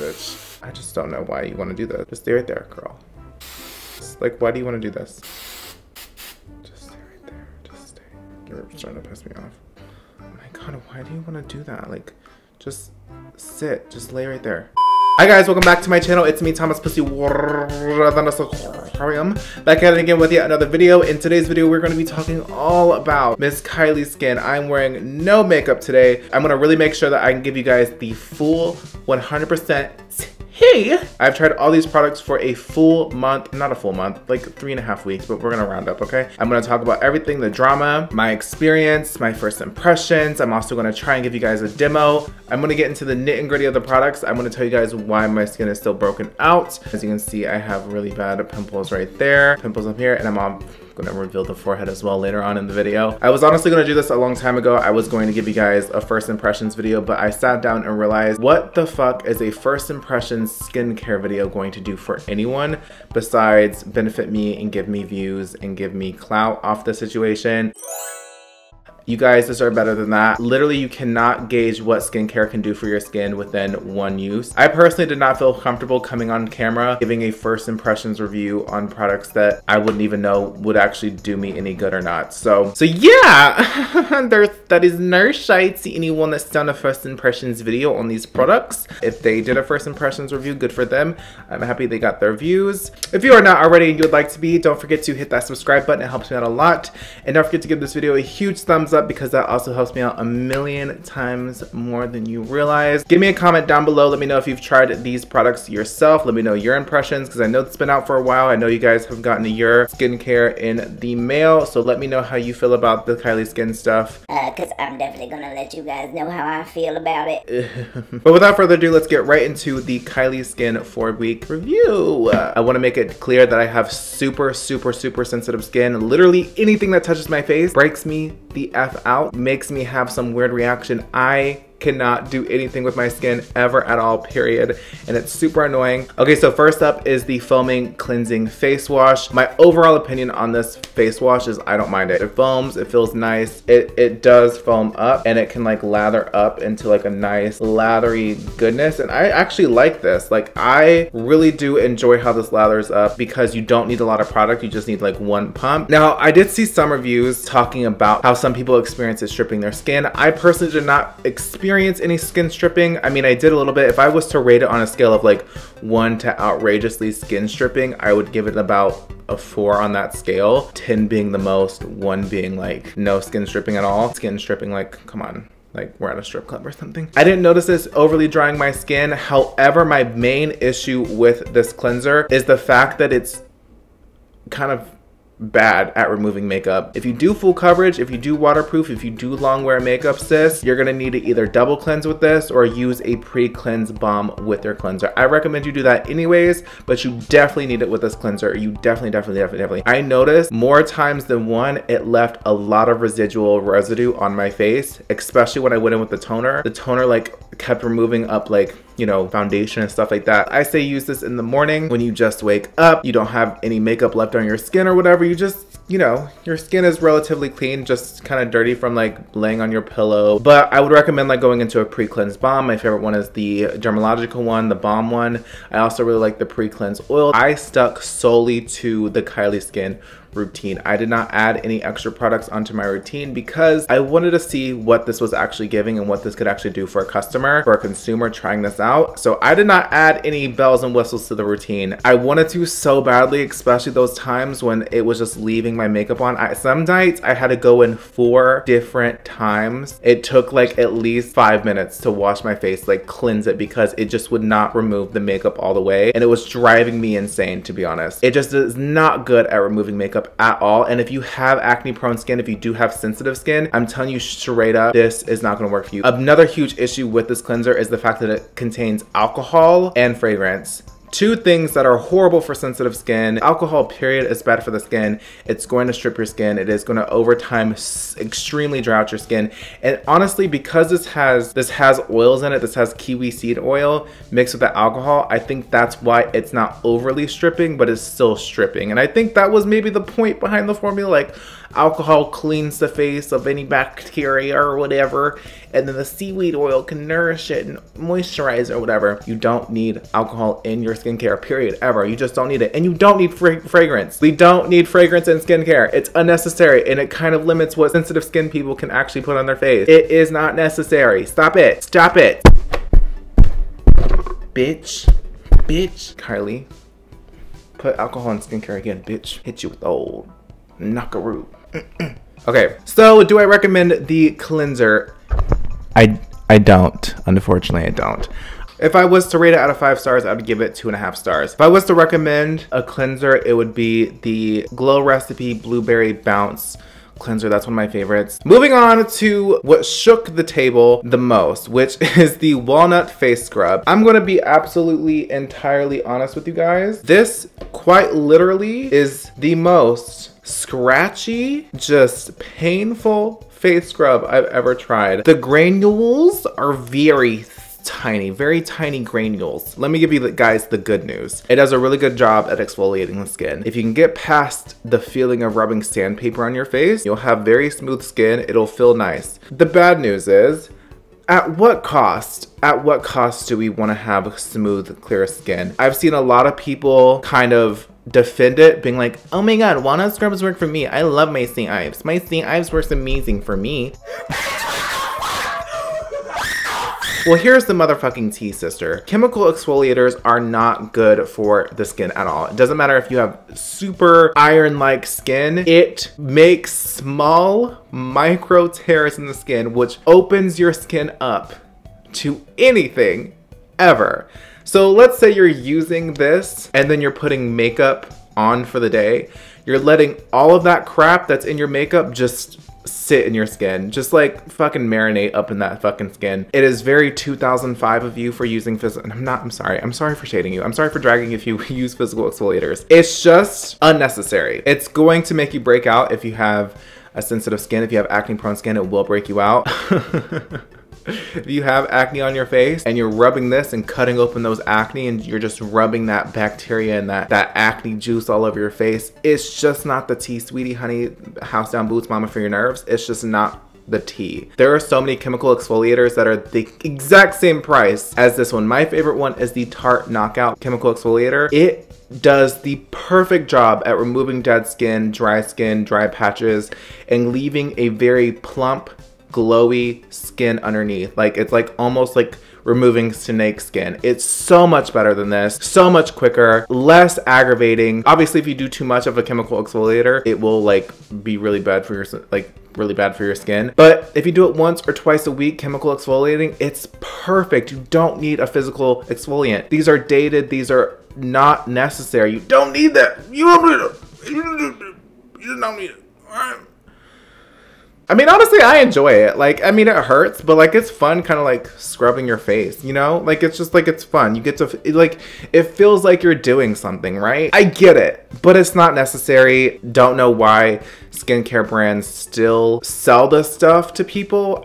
bitch. I just don't know why you want to do that. Just stay right there, girl. Just, like, why do you want to do this? Just stay right there. Just stay. You're starting to piss me off. Oh my god, why do you want to do that? Like, just sit. Just lay right there. Hi guys, welcome back to my channel. It's me, Thomas Pussy Aquarium, back at it again with yet another video. In today's video, we're going to be talking all about Miss Kylie Skin. I'm wearing no makeup today. I'm going to really make sure that I can give you guys the full 100%. Hey, I've tried all these products for a full month, not a full month, like 3.5 weeks, but we're gonna round up, okay? I'm gonna talk about everything, the drama, my experience, my first impressions. I'm also gonna try and give you guys a demo. I'm gonna get into the nit and gritty of the products. I'm gonna tell you guys why my skin is still broken out. As you can see, I have really bad pimples right there, pimples up here, and I'm gonna reveal the forehead as well later on in the video. I was honestly gonna do this a long time ago. I was going to give you guys a first impressions video, but I sat down and realized, what the fuck is a first impressions skincare video going to do for anyone besides benefit me and give me views and give me clout off the situation? You guys deserve better than that. Literally, you cannot gauge what skincare can do for your skin within one use. I personally did not feel comfortable coming on camera giving a first impressions review on products that I wouldn't even know would actually do me any good or not. So yeah, that is no shade to anyone that's done a first impressions video on these products. If they did a first impressions review, good for them. I'm happy they got their views. If you are not already and you would like to be, don't forget to hit that subscribe button. It helps me out a lot. And don't forget to give this video a huge thumbs up, because that also helps me out a million times more than you realize. Give me a comment down below. Let me know if you've tried these products yourself. Let me know your impressions, because I know it's been out for a while. I know you guys have gotten your skincare in the mail, so let me know how you feel about the Kylie Skin stuff. Because I'm definitely gonna let you guys know how I feel about it. But without further ado, let's get right into the Kylie Skin 4-week review. I want to make it clear that I have super sensitive skin. Literally anything that touches my face breaks me the F out, makes me have some weird reaction. I cannot do anything with my skin ever at all, period, and it's super annoying. Okay, so first up is the foaming cleansing face wash. My overall opinion on this face wash is I don't mind it. It foams, it feels nice, it does foam up, and it can like lather up into like a nice lathery goodness, and I actually like this. Like, I really do enjoy how this lathers up, because you don't need a lot of product, you just need like one pump. Now, I did see some reviews talking about how some people experience it stripping their skin. I personally did not experience any skin stripping. I mean, I did a little bit. If I was to rate it on a scale of like 1 to outrageously skin stripping, I would give it about a 4 on that scale, 10 being the most, 1 being like no skin stripping at all. Skin stripping, like, come on, like we're at a strip club or something. I didn't notice this overly drying my skin. However, my main issue with this cleanser is the fact that it's kind of bad at removing makeup. If you do full coverage, if you do waterproof, if you do long wear makeup, sis, you're gonna need to either double cleanse with this or use a pre-cleanse balm with your cleanser. I recommend you do that anyways, but you definitely need it with this cleanser. You definitely. I noticed more times than one, it left a lot of residual residue on my face, especially when I went in with the toner. The toner like kept removing up like, you know, foundation and stuff like that. I say use this in the morning when you just wake up, you don't have any makeup left on your skin or whatever. You just, you know, your skin is relatively clean, just kind of dirty from like laying on your pillow. But I would recommend like going into a pre-cleanse balm. My favorite one is the Dermalogical one, the balm one. I also really like the pre-cleanse oil. I stuck solely to the Kylie Skin routine. I did not add any extra products onto my routine because I wanted to see what this was actually giving and what this could actually do for a customer, for a consumer trying this out. So I did not add any bells and whistles to the routine. I wanted to so badly, especially those times when it was just leaving my makeup on. Some nights I had to go in 4 different times. It took like at least 5 minutes to wash my face, like cleanse it, because it just would not remove the makeup all the way, and it was driving me insane, to be honest. It just is not good at removing makeup at all. And if you have acne prone skin, if you do have sensitive skin, I'm telling you straight up, this is not going to work for you. Another huge issue with this cleanser is the fact that it contains alcohol and fragrance. 2 things that are horrible for sensitive skin. Alcohol, period, is bad for the skin. It's going to strip your skin. It is going to over time extremely dry out your skin. And honestly, because this has oils in it, this has kiwi seed oil mixed with the alcohol, I think that's why it's not overly stripping, but it's still stripping. And I think that was maybe the point behind the formula, like alcohol cleans the face of any bacteria or whatever, and then the seaweed oil can nourish it and moisturize or whatever. You don't need alcohol in your skincare, period, ever. You just don't need it. And you don't need fragrance. We don't need fragrance in skincare. It's unnecessary, and it kind of limits what sensitive skin people can actually put on their face. It is not necessary. Stop it. Stop it. Bitch. Bitch. Kylie, put alcohol in skincare again, bitch. Hit you with the old knockaroo. Okay, so do I recommend the cleanser? I don't. Unfortunately, I don't. If I was to rate it out of 5 stars, I would give it 2.5 stars. If I was to recommend a cleanser, it would be the Glow Recipe Blueberry Bounce cleanser. That's one of my favorites. Moving on to what shook the table the most, which is the Walnut Face Scrub. I'm gonna be absolutely entirely honest with you guys. This quite literally is the most scratchy, just painful face scrub I've ever tried. The granules are very tiny granules. Let me give you guys the good news. It does a really good job at exfoliating the skin. If you can get past the feeling of rubbing sandpaper on your face, you'll have very smooth skin. It'll feel nice. The bad news is, at what cost? At what cost do we want to have smooth, clear skin? I've seen a lot of people kind of defend it, being like, oh my god, walnut scrubs work for me. I love my St. Ives. My St. Ives works amazing for me. Well, here's the motherfucking tea, sister. Chemical exfoliators are not good for the skin at all. It doesn't matter if you have super iron-like skin. It makes small micro tears in the skin, which opens your skin up to anything ever. So let's say you're using this and then you're putting makeup on for the day. You're letting all of that crap that's in your makeup just sit in your skin, just like fucking marinate up in that fucking skin. It is very 2005 of you for using physical. I'm sorry for shading you. I'm sorry for dragging if you use physical exfoliators. It's just unnecessary. It's going to make you break out if you have a sensitive skin. If you have acne prone skin, it will break you out. If you have acne on your face and you're rubbing this and cutting open those acne and you're just rubbing that bacteria and that acne juice all over your face, it's just not the tea, sweetie, honey, house down boots, mama for your nerves. It's just not the tea. There are so many chemical exfoliators that are the exact same price as this one. My favorite one is the Tarte Knockout Chemical Exfoliator. It does the perfect job at removing dead skin, dry patches, and leaving a very plump, glowy skin underneath. Like, it's like almost like removing snake skin. It's so much better than this, so much quicker, less aggravating. Obviously, if you do too much of a chemical exfoliator, it will like be really bad for your skin. But if you do it once or twice a week, chemical exfoliating, it's perfect. You don't need a physical exfoliant. These are dated. These are not necessary. You don't need that. You don't need it. You don't need it. All right. I mean, honestly, I enjoy it. Like, I mean, it hurts, but like, it's fun kind of like scrubbing your face, you know? Like, it's just like, it's fun. You get to, it feels like you're doing something, right? I get it, but it's not necessary. Don't know why skincare brands still sell this stuff to people.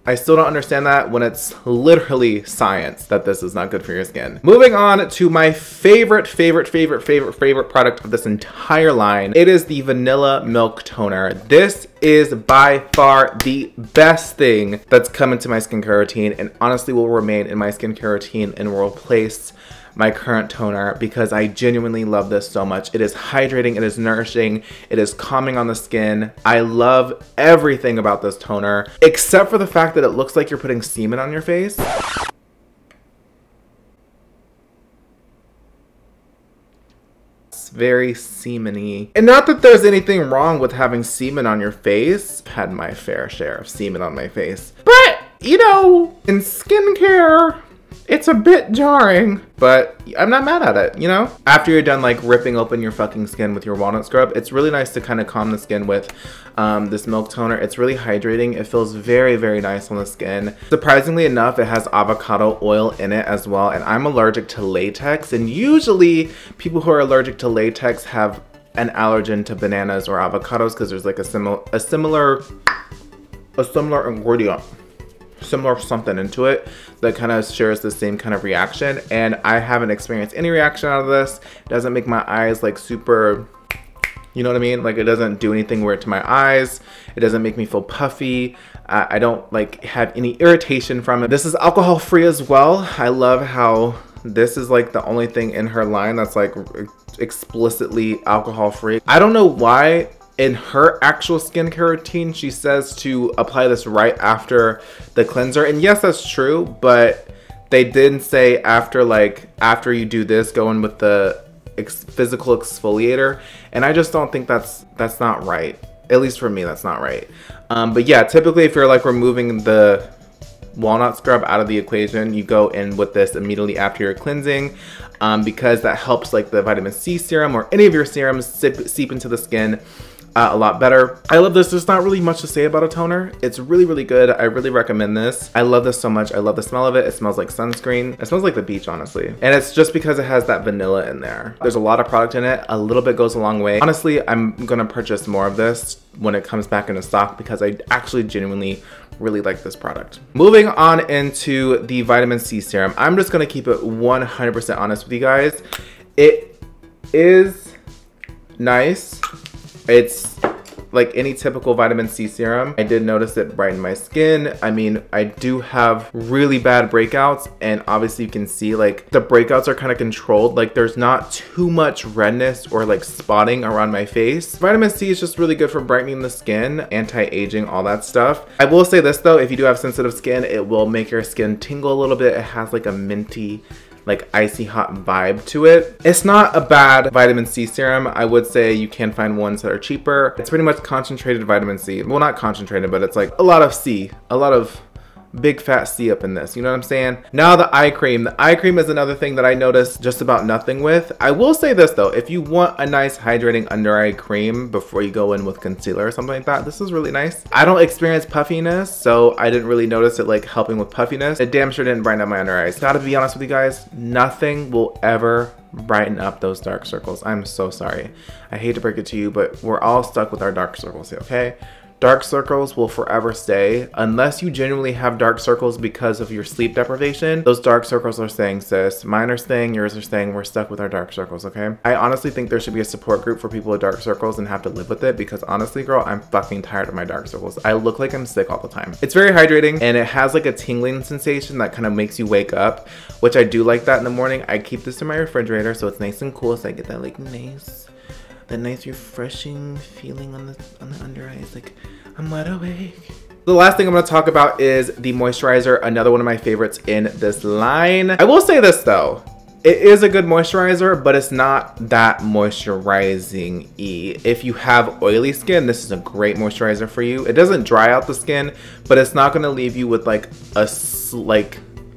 I still don't understand that when it's literally science that this is not good for your skin. Moving on to my favorite product of this entire line. It is the Vanilla Milk Toner. This is by far the best thing that's come into my skincare routine and honestly will remain in my skincare routine and will replace my current toner because I genuinely love this so much. It is hydrating, it is nourishing, it is calming on the skin. I love everything about this toner, except for the fact that it looks like you're putting semen on your face. It's very semen-y. And not that there's anything wrong with having semen on your face. I've had my fair share of semen on my face. But, you know, in skincare, it's a bit jarring, but I'm not mad at it, you know? After you're done like ripping open your fucking skin with your walnut scrub, it's really nice to kind of calm the skin with this milk toner. It's really hydrating. It feels very, very nice on the skin. Surprisingly enough, it has avocado oil in it as well, and I'm allergic to latex, and usually people who are allergic to latex have an allergen to bananas or avocados because there's like a similar ingredient, similar something into it that kind of shares the same kind of reaction, and I haven't experienced any reaction out of this. It doesn't make my eyes like super, You know what I mean? Like, it doesn't do anything weird to my eyes. It doesn't make me feel puffy. I don't like have any irritation from it. This is alcohol free as well. I love how this is like the only thing in her line that's like explicitly alcohol free. I don't know why in her actual skincare routine she says to apply this right after the cleanser. And yes, that's true, but they didn't say after you do this, go in with the physical exfoliator. And I just don't think that's not right. At least for me, that's not right. But yeah, typically if you're like removing the walnut scrub out of the equation, you go in with this immediately after your cleansing, because that helps like the vitamin C serum or any of your serums seep into the skin a lot better. I love this. There's not really much to say about a toner. It's really, really good. I really recommend this. I love this so much. I love the smell of it. It smells like sunscreen. It smells like the beach, honestly. And it's just because it has that vanilla in there. There's a lot of product in it. A little bit goes a long way. Honestly, I'm gonna purchase more of this when it comes back into stock because I actually genuinely really like this product. Moving on into the vitamin C serum. I'm just gonna keep it 100% honest with you guys. It is nice. It's like any typical vitamin C serum. I did notice it brightened my skin. I mean, I do have really bad breakouts, and obviously you can see like the breakouts are kind of controlled. Like there's not too much redness or like spotting around my face. Vitamin C is just really good for brightening the skin, anti-aging, all that stuff. I will say this though, if you do have sensitive skin, it will make your skin tingle a little bit. It has like a minty, like icy hot vibe to it. It's not a bad vitamin C serum. I would say you can find ones that are cheaper. It's pretty much concentrated vitamin C. Well, not concentrated, but it's like a lot of C, a lot of big fat C up in this, you know what I'm saying? Now the eye cream. The eye cream is another thing that I noticed just about nothing with. I will say this though, if you want a nice hydrating under eye cream before you go in with concealer or something like that, this is really nice. I don't experience puffiness, so I didn't really notice it like helping with puffiness. It damn sure didn't brighten up my under eyes. Gotta be honest with you guys, nothing will ever brighten up those dark circles. I'm so sorry. I hate to break it to you, but we're all stuck with our dark circles here, okay? Dark circles will forever stay. Unless you genuinely have dark circles because of your sleep deprivation, those dark circles are staying, sis. Mine are staying, yours are staying. We're stuck with our dark circles, okay? I honestly think there should be a support group for people with dark circles and have to live with it, because honestly, girl, I'm fucking tired of my dark circles. I look like I'm sick all the time. It's very hydrating, and it has like a tingling sensation that kind of makes you wake up, which I do like that in the morning. I keep this in my refrigerator so it's nice and cool, so I get that like nice refreshing feeling on the under eyes, like I'm wide awake. The last thing I'm going to talk about is the moisturizer, another one of my favorites in this line. I will say this though, it is a good moisturizer, but it's not that moisturizing-y. If you have oily skin, this is a great moisturizer for you. It doesn't dry out the skin, but it's not going to leave you with like a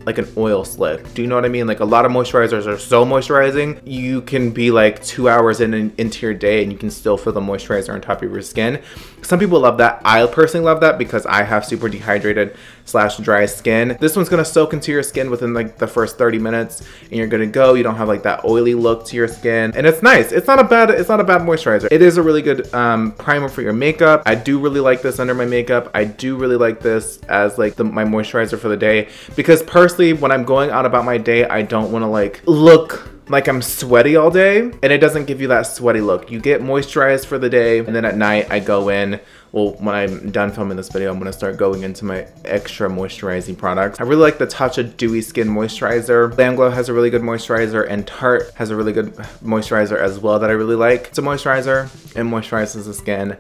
like an oil slick. Do you know what I mean? Like a lot of moisturizers are so moisturizing, you can be like 2 hours into your day and you can still feel the moisturizer on top of your skin. Some people love that. I personally love that because I have super dehydrated / dry skin. This one's gonna soak into your skin within like the first 30 minutes and you're gonna go. You don't have like that oily look to your skin, and it's nice. It's not a bad moisturizer. It is a really good primer for your makeup. I do really like this under my makeup. I do really like this as like my moisturizer for the day, because personally when I'm going out about my day, I don't want to like look like I'm sweaty all day, and it doesn't give you that sweaty look. You get moisturized for the day, and then at night I go in, well, when I'm done filming this video, I'm gonna start going into my extra moisturizing products. I really like the Tatcha Dewy Skin Moisturizer. Glam Glow has a really good moisturizer, and Tarte has a really good moisturizer as well that I really like. It's a moisturizer, it moisturizes the skin.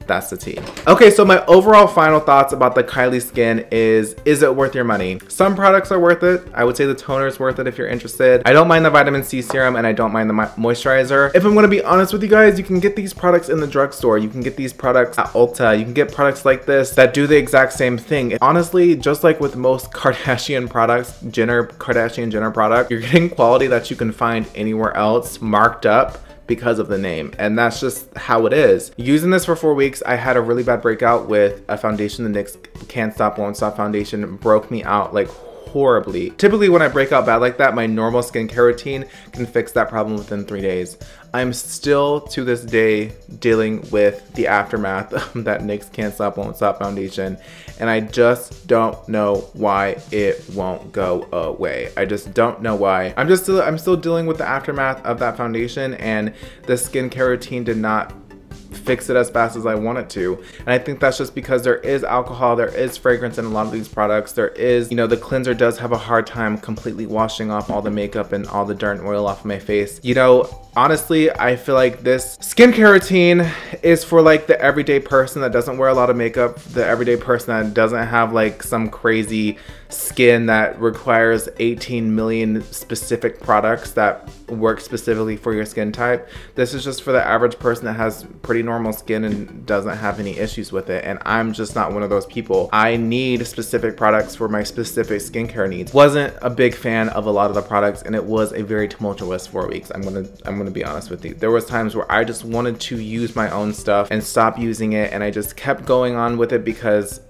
That's the tea. Okay, so my overall final thoughts about the Kylie Skin is it worth your money? Some products are worth it. I would say the toner is worth it if you're interested. I don't mind the vitamin C serum, and I don't mind the moisturizer. If I'm gonna be honest with you guys, you can get these products in the drugstore. You can get these products at Ulta. You can get products like this that do the exact same thing. Honestly, just like with most Kardashian products, Kardashian Jenner product, you're getting quality that you can find anywhere else marked up because of the name, and that's just how it is. Using this for 4 weeks, I had a really bad breakout with a foundation. The NYX Can't Stop Won't Stop foundation broke me out like horribly. Typically when I break out bad like that, my normal skincare routine can fix that problem within 3 days. I'm still to this day dealing with the aftermath of that NYX Can't Stop Won't Stop foundation, and I just don't know why it won't go away. I just don't know why. I'm still dealing with the aftermath of that foundation, and the skincare routine did not fix it as fast as I want it to. And I think that's just because there is alcohol, there is fragrance in a lot of these products. There is, you know, the cleanser does have a hard time completely washing off all the makeup and all the dirt and oil off of my face. You know, honestly, I feel like this skincare routine is for like the everyday person that doesn't wear a lot of makeup, the everyday person that doesn't have like some crazy skin that requires 18 million specific products that work specifically for your skin type. This is just for the average person that has pretty normal skin and doesn't have any issues with it. And I'm just not one of those people. I need specific products for my specific skincare needs. Wasn't a big fan of a lot of the products, and it was a very tumultuous 4 weeks. I'm gonna be honest with you. There was times where I just wanted to use my own stuff and stop using it, and I just kept going on with it because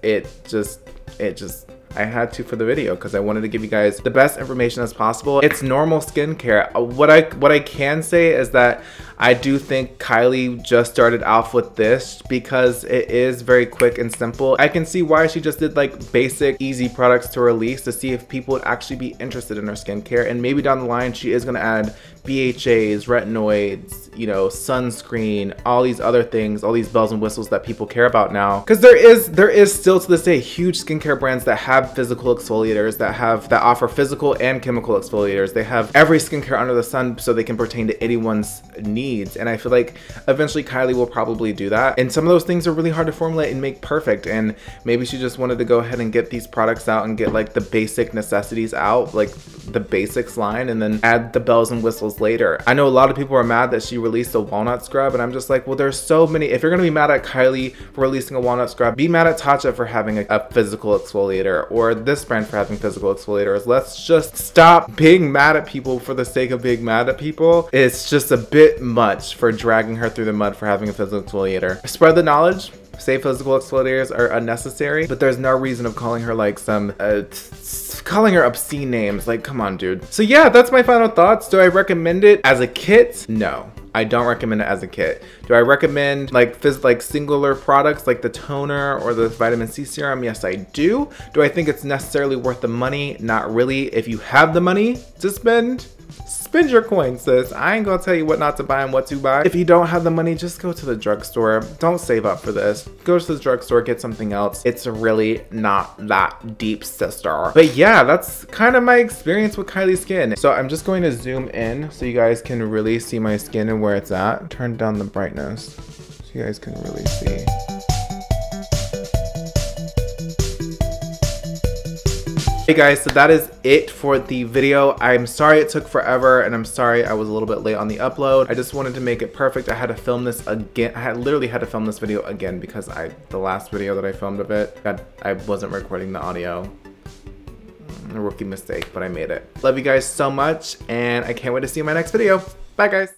I had to for the video because I wanted to give you guys the best information as possible. It's normal skincare. What I can say is that I do think Kylie just started off with this because it is very quick and simple. I can see why she just did like basic, easy products to release to see if people would actually be interested in her skincare. And maybe down the line, she is gonna add BHAs, retinoids, you know, sunscreen, all these other things, all these bells and whistles that people care about now. Because there is still to this day huge skincare brands that have physical exfoliators, that offer physical and chemical exfoliators. They have every skincare under the sun so they can pertain to anyone's needs. And I feel like eventually Kylie will probably do that. And some of those things are really hard to formulate and make perfect. And maybe she just wanted to go ahead and get these products out and get like the basic necessities out, like the basics line, and then add the bells and whistles later. I know a lot of people are mad that she released a walnut scrub, and I'm just like, well, there's so many. If you're gonna be mad at Kylie for releasing a walnut scrub, be mad at Tatcha for having a physical exfoliator, or this brand for having physical exfoliators. Let's just stop being mad at people for the sake of being mad at people. It's just a bit much for dragging her through the mud for having a physical exfoliator. Spread the knowledge. Say physical exfoliators are unnecessary, but there's no reason of calling her like calling her obscene names. Like, come on, dude. So yeah, that's my final thoughts. Do I recommend it as a kit? No. I don't recommend it as a kit. Do I recommend like singular products like the toner or the vitamin C serum? Yes, I do. Do I think it's necessarily worth the money? Not really. If you have the money to spend your coins, sis. I ain't gonna tell you what not to buy and what to buy. If you don't have the money, just go to the drugstore. Don't save up for this. Go to the drugstore, get something else. It's really not that deep, sister. But yeah, that's kind of my experience with Kylie Skin. So I'm just going to zoom in so you guys can really see my skin and where it's at. Turn down the brightness so you guys can really see. Hey guys, so that is it for the video. I'm sorry it took forever, and I'm sorry I was a little bit late on the upload. I just wanted to make it perfect. I had to film this again. I literally had to film this video again because the last video that I filmed of it, I wasn't recording the audio. A rookie mistake, but I made it. Love you guys so much, and I can't wait to see you in my next video. Bye guys.